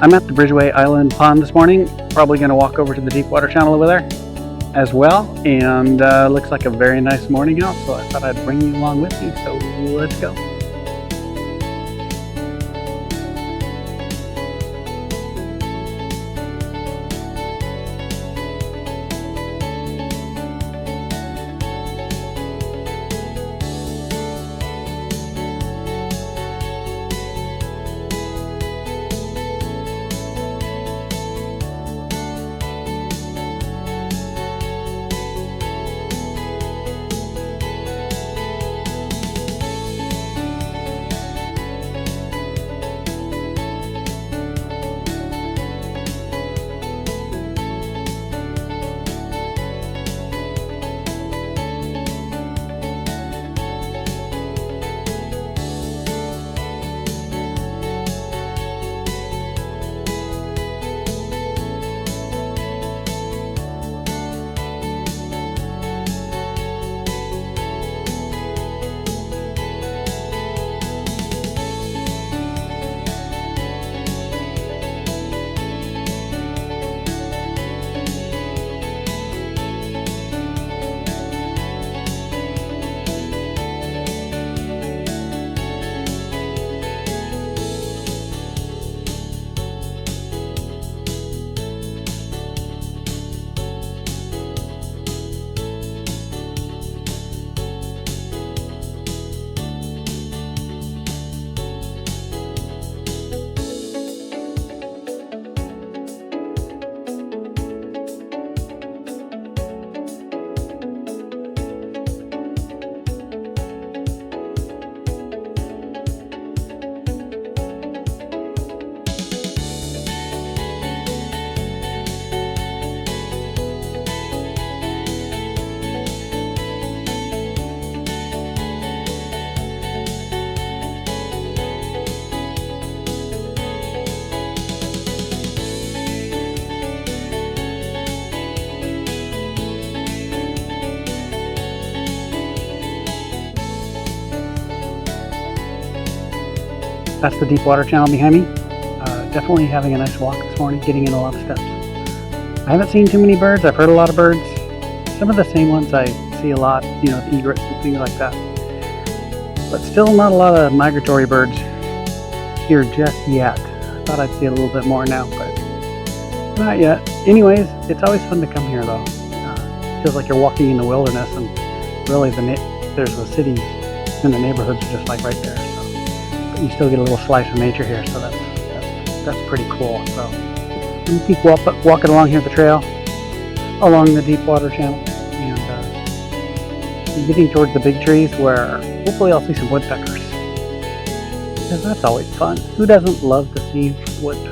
I'm at the Bridgeway Island Pond this morning. Probably going to walk over to the deep water channel over there as well. And looks like a very nice morning out, so I thought I'd bring you along with me. So let's go. That's the deep water channel behind me. Definitely having a nice walk this morning, getting in a lot of steps. I haven't seen too many birds. I've heard a lot of birds. Some of the same ones I see a lot, you know, egrets and things like that. But still not a lot of migratory birds here just yet. I thought I'd see a little bit more now, but not yet. Anyways, it's always fun to come here though. Feels like you're walking in the wilderness, and really there's the cities and the neighborhoods are just like right there. You still get a little slice of nature here, so that's pretty cool. So we keep walking along here the trail, along the deep water channel, and getting towards the big trees where hopefully I'll see some woodpeckers, because that's always fun. Who doesn't love to see woodpeckers?